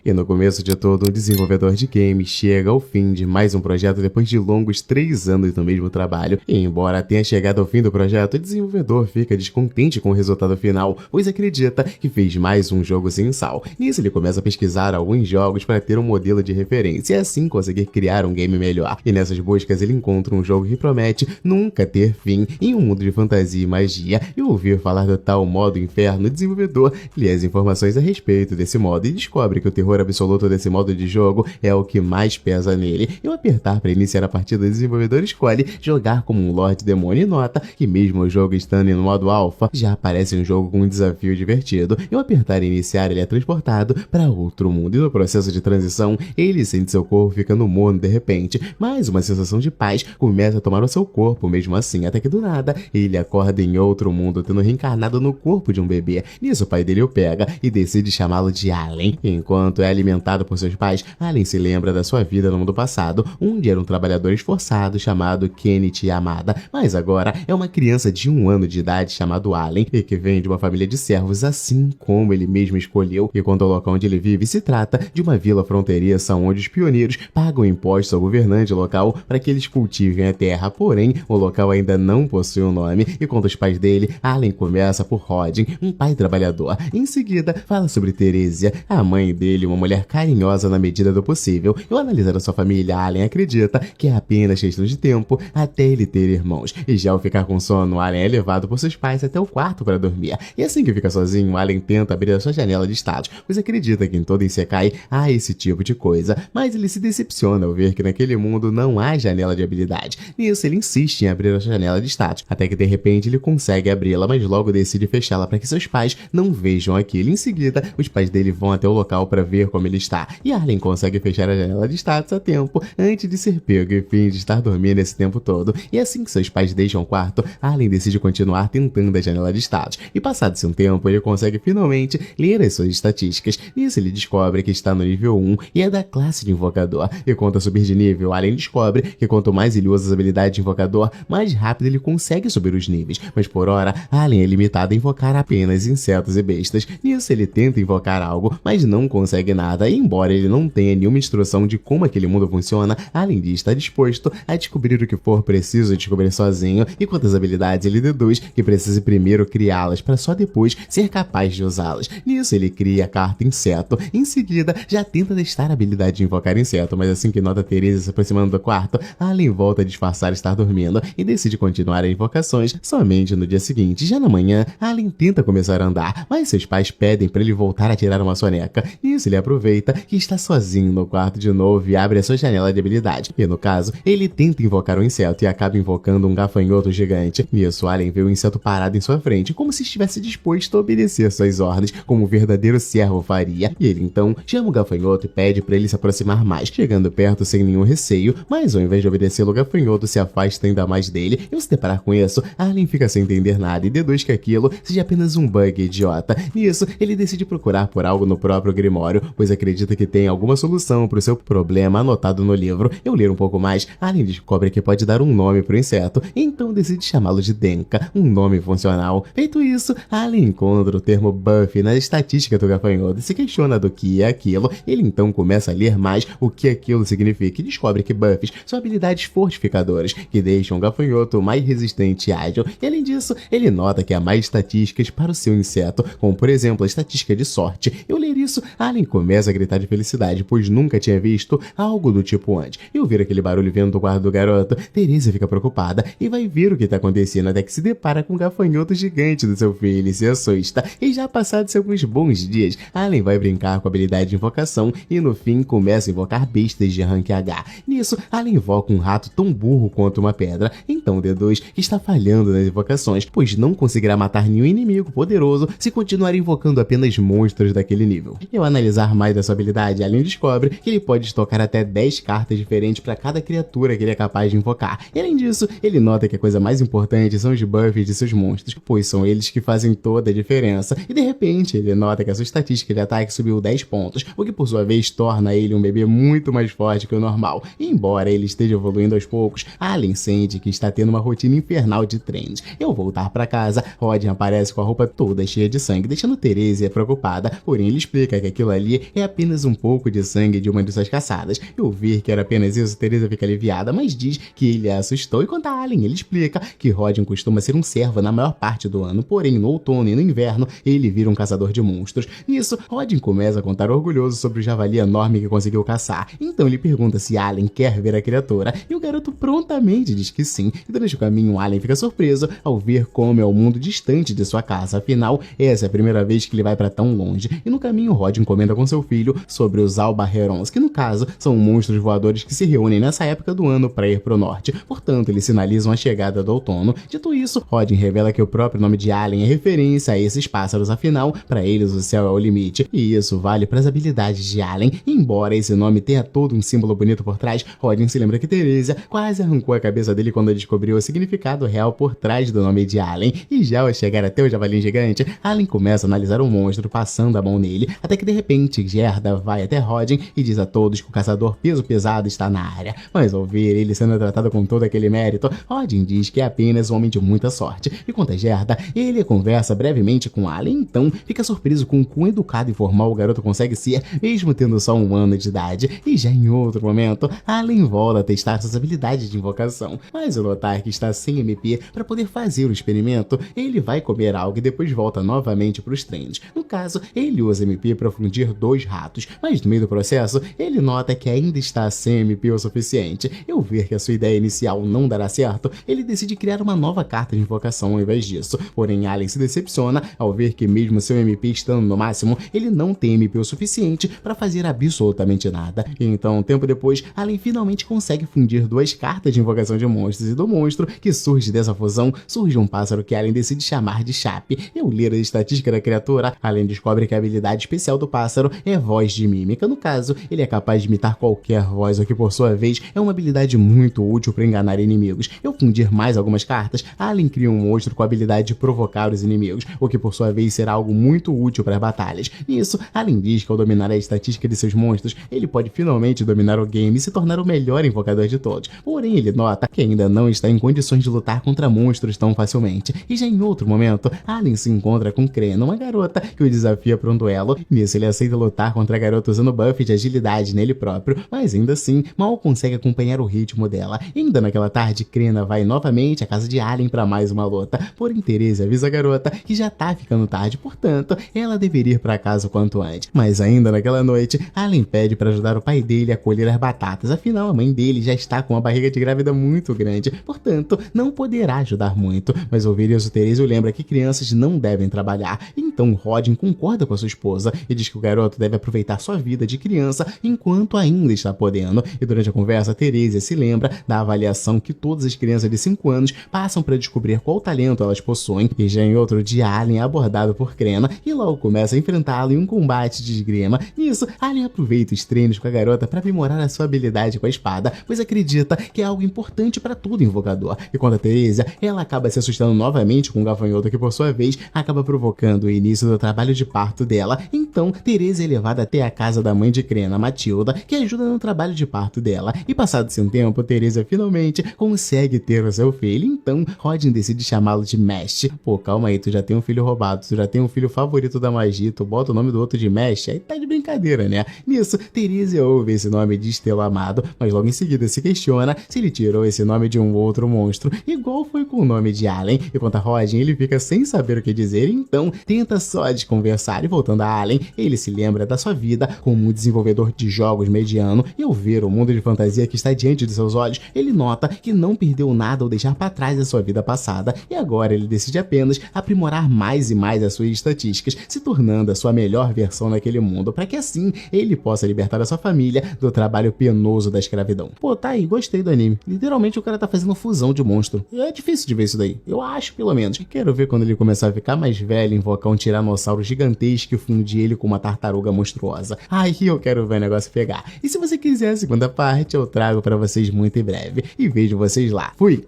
E no começo de tudo, um desenvolvedor de games chega ao fim de mais um projeto depois de longos 3 anos no mesmo trabalho. E embora tenha chegado ao fim do projeto, o desenvolvedor fica descontente com o resultado final, pois acredita que fez mais um jogo sem sal. Nisso ele começa a pesquisar alguns jogos para ter um modelo de referência e assim conseguir criar um game melhor. E nessas buscas ele encontra um jogo que promete nunca ter fim em um mundo de fantasia e magia. E ao ouvir falar do tal modo inferno, o desenvolvedor lê as informações a respeito desse modo e descobre que o terror absoluto desse modo de jogo é o que mais pesa nele. E ao apertar para iniciar a partida, o desenvolvedor escolhe jogar como um Lorde Demônio e nota que mesmo o jogo estando no modo alpha, já aparece um jogo com um desafio divertido. E ao apertar em iniciar, ele é transportado para outro mundo e no processo de transição, ele sente seu corpo ficando morno de repente, mas uma sensação de paz começa a tomar o seu corpo mesmo assim, até que do nada, ele acorda em outro mundo, tendo reencarnado no corpo de um bebê. Nisso o pai dele o pega e decide chamá-lo de Allen. Enquanto é alimentado por seus pais, Allen se lembra da sua vida no mundo passado, onde era um trabalhador esforçado chamado Kenneth Yamada, mas agora é uma criança de 1 ano de idade chamado Allen e que vem de uma família de servos, assim como ele mesmo escolheu. E quanto ao local onde ele vive, se trata de uma vila fronteiriça onde os pioneiros pagam impostos ao governante local para que eles cultivem a terra, porém o local ainda não possui um nome. E quanto aos pais dele, Allen começa por Rodin, um pai trabalhador. Em seguida, fala sobre Teresia, a mãe dele, uma mulher carinhosa na medida do possível. E ao analisar a sua família, Allen acredita que é apenas questão de tempo até ele ter irmãos. E já ao ficar com sono, Allen é levado por seus pais até o quarto para dormir. E assim que fica sozinho, Allen tenta abrir a sua janela de status, pois acredita que em todo Isekai há esse tipo de coisa. Mas ele se decepciona ao ver que naquele mundo não há janela de habilidade. Nisso, ele insiste em abrir a sua janela de status, até que de repente ele consegue abri-la, mas logo decide fechá-la para que seus pais não vejam aquilo. Em seguida, os pais dele vão até o local para ver como ele está. E Allen consegue fechar a janela de status a tempo antes de ser pego e finge estar dormindo esse tempo todo. E assim que seus pais deixam o quarto, Allen decide continuar tentando a janela de status. E passado-se um tempo, ele consegue finalmente ler as suas estatísticas. Nisso, ele descobre que está no nível 1 e é da classe de invocador. E quanto a subir de nível, Allen descobre que quanto mais ele usa as habilidades de invocador, mais rápido ele consegue subir os níveis. Mas por hora, Allen é limitado a invocar apenas insetos e bestas. Nisso, ele tenta invocar algo, mas não consegue nada. E embora ele não tenha nenhuma instrução de como aquele mundo funciona, Allen está disposto a descobrir o que for preciso descobrir sozinho. E quanto às habilidades, ele deduz que precisa primeiro criá-las para só depois ser capaz de usá-las. Nisso, ele cria a carta inseto. Em seguida, já tenta testar a habilidade de invocar inseto, mas assim que nota Teresa se aproximando do quarto, Allen volta a disfarçar estar dormindo e decide continuar as invocações somente no dia seguinte. Já na manhã, Allen tenta começar a andar, mas seus pais pedem para ele voltar a tirar uma soneca. Nisso, ele aproveita que está sozinho no quarto de novo e abre a sua janela de habilidade. E no caso, ele tenta invocar um inseto e acaba invocando um gafanhoto gigante. Nisso, Allen vê o inseto parado em sua frente, como se estivesse disposto a obedecer suas ordens, como um verdadeiro servo faria. E ele então chama o gafanhoto e pede para ele se aproximar mais, chegando perto sem nenhum receio, mas ao invés de obedecê-lo, o gafanhoto se afasta ainda mais dele. E ao se deparar com isso, Allen fica sem entender nada e deduz que aquilo seja apenas um bug idiota. Nisso, ele decide procurar por algo no próprio Grimório, pois acredita que tem alguma solução para o seu problema anotado no livro. Ao ler um pouco mais, Allen descobre que pode dar um nome para o inseto, então decide chamá-lo de Denka, um nome funcional. Feito isso, Allen encontra o termo buff na estatística do gafanhoto e se questiona do que é aquilo. Ele então começa a ler mais o que aquilo significa e descobre que buffs são habilidades fortificadoras que deixam o gafanhoto mais resistente e ágil. E além disso, ele nota que há mais estatísticas para o seu inseto, como por exemplo a estatística de sorte. E ao ler isso, Allen começa a gritar de felicidade, pois nunca tinha visto algo do tipo antes. E ao ver aquele barulho vindo do quarto do garoto, Teresa fica preocupada e vai ver o que está acontecendo até que se depara com um gafanhoto gigante do seu filho e se assusta. E já passados alguns bons dias, Allen vai brincar com a habilidade de invocação e no fim começa a invocar bestas de rank H. Nisso, Allen invoca um rato tão burro quanto uma pedra, então D2 que está falhando nas invocações, pois não conseguirá matar nenhum inimigo poderoso se continuar invocando apenas monstros daquele nível. E ao analisar mais dessa habilidade, Allen descobre que ele pode estocar até 10 cartas diferentes para cada criatura que ele é capaz de invocar. E além disso, ele nota que a coisa mais importante são os buffs de seus monstros, pois são eles que fazem toda a diferença. E de repente, ele nota que a sua estatística de ataque subiu 10 pontos, o que por sua vez torna ele um bebê muito mais forte que o normal. E embora ele esteja evoluindo aos poucos, Allen sente que está tendo uma rotina infernal de treinos. E ao voltar para casa, Rodin aparece com a roupa toda cheia de sangue, deixando Teresia preocupada, porém ele explica que aquilo ali ali é apenas um pouco de sangue de uma de suas caçadas. E ouvir que era apenas isso, Teresa fica aliviada, mas diz que ele a assustou e conta a Allen, ele explica que Rodin costuma ser um servo na maior parte do ano, porém no outono e no inverno ele vira um caçador de monstros. Nisso, Rodin começa a contar orgulhoso sobre o javali enorme que conseguiu caçar. Então ele pergunta se Allen quer ver a criatura e o garoto prontamente diz que sim. E durante o caminho, Allen fica surpreso ao ver como é o mundo distante de sua casa, afinal essa é a primeira vez que ele vai para tão longe. E no caminho, Rodin comenta com seu filho sobre os Albaherons, que no caso são monstros voadores que se reúnem nessa época do ano para ir pro norte. Portanto, eles sinalizam a chegada do outono. Dito isso, Rodin revela que o próprio nome de Allen é referência a esses pássaros, afinal, para eles o céu é o limite. E isso vale para as habilidades de Allen. Embora esse nome tenha todo um símbolo bonito por trás, Rodin se lembra que Teresa quase arrancou a cabeça dele quando descobriu o significado real por trás do nome de Allen. E já ao chegar até o javali gigante, Allen começa a analisar o monstro, passando a mão nele, até que de repente Gerda vai até Rodin e diz a todos que o caçador peso pesado está na área. Mas ao ver ele sendo tratado com todo aquele mérito, Rodin diz que é apenas um homem de muita sorte. E quanto a Gerda, ele conversa brevemente com Allen, então fica surpreso com o quão educado e formal o garoto consegue ser, mesmo tendo só 1 ano de idade. E já em outro momento, Allen volta a testar suas habilidades de invocação, mas ao notar que está sem MP para poder fazer o experimento, ele vai comer algo e depois volta novamente para os treinos. No caso, ele usa MP para fundir 2 ratos, mas no meio do processo, ele nota que ainda está sem MP o suficiente. E ao ver que a sua ideia inicial não dará certo, ele decide criar uma nova carta de invocação ao invés disso. Porém, Allen se decepciona ao ver que mesmo seu MP estando no máximo, ele não tem MP o suficiente para fazer absolutamente nada. E então, um tempo depois, Allen finalmente consegue fundir 2 cartas de invocação de monstros, e do monstro que surge dessa fusão, surge um pássaro que Allen decide chamar de Chape. E ao ler a estatística da criatura, Allen descobre que a habilidade especial do pássaro é voz de mímica. No caso, ele é capaz de imitar qualquer voz, o que por sua vez é uma habilidade muito útil para enganar inimigos. E ao fundir mais algumas cartas, Allen cria um monstro com a habilidade de provocar os inimigos, o que por sua vez será algo muito útil para as batalhas. Nisso, Allen diz que ao dominar a estatística de seus monstros, ele pode finalmente dominar o game e se tornar o melhor invocador de todos. Porém, ele nota que ainda não está em condições de lutar contra monstros tão facilmente. E já em outro momento, Allen se encontra com Krena, uma garota que o desafia para um duelo. Nisso, ele aceita lutar contra a garota usando buff de agilidade nele próprio, mas ainda assim, mal consegue acompanhar o ritmo dela. E ainda naquela tarde, Krena vai novamente à casa de Allen para mais uma luta. Porém, Teresa avisa a garota que já tá ficando tarde, portanto, ela deveria ir para casa o quanto antes. Mas ainda naquela noite, Allen pede para ajudar o pai dele a colher as batatas, afinal a mãe dele já está com uma barriga de grávida muito grande, portanto, não poderá ajudar muito. Mas ao ouvir isso, Teresa lembra que crianças não devem trabalhar. Então Rodin concorda com a sua esposa e diz que o garoto deve aproveitar sua vida de criança enquanto ainda está podendo. E durante a conversa, Teresa se lembra da avaliação que todas as crianças de 5 anos passam para descobrir qual talento elas possuem. E já em outro dia, Allen é abordado por Krena e logo começa a enfrentá-lo em um combate de esgrima. Nisso, Allen aproveita os treinos com a garota para aprimorar a sua habilidade com a espada, pois acredita que é algo importante para todo invocador. E quando a Teresa, ela acaba se assustando novamente com o gafanhoto, que por sua vez acaba provocando o início do trabalho de parto dela. Então, Teresa é levada até a casa da mãe de Krena, Matilda, que ajuda no trabalho de parto dela. E passado-se um tempo, Teresa finalmente consegue ter o seu filho. Então, Rodin decide chamá-lo de Mesh. Pô, calma aí, tu já tem um filho roubado, tu já tem um filho favorito da magia, tu bota o nome do outro de Mesh, aí tá de brincadeira, né? Nisso, Teresa ouve esse nome de Estelo Amado, mas logo em seguida se questiona se ele tirou esse nome de um outro monstro, igual foi com o nome de Allen. E quanto a Rodin, ele fica sem saber o que dizer, então tenta só desconversar. E voltando a Allen, ele se lembra da sua vida como um desenvolvedor de jogos mediano, e ao ver o mundo de fantasia que está diante de seus olhos, ele nota que não perdeu nada ao deixar para trás a sua vida passada, e agora ele decide apenas aprimorar mais e mais as suas estatísticas, se tornando a sua melhor versão naquele mundo, para que assim ele possa libertar a sua família do trabalho penoso da escravidão. Pô, tá aí, gostei do anime. Literalmente o cara tá fazendo fusão de monstro. É difícil de ver isso daí, eu acho, pelo menos. Quero ver quando ele começar a ficar mais velho, invocar um tiranossauro gigantesco e fundir ele com uma tartaruga monstruosa. Ai, eu quero ver o negócio pegar. E se você quiser a segunda parte, eu trago pra vocês muito em breve. E vejo vocês lá. Fui!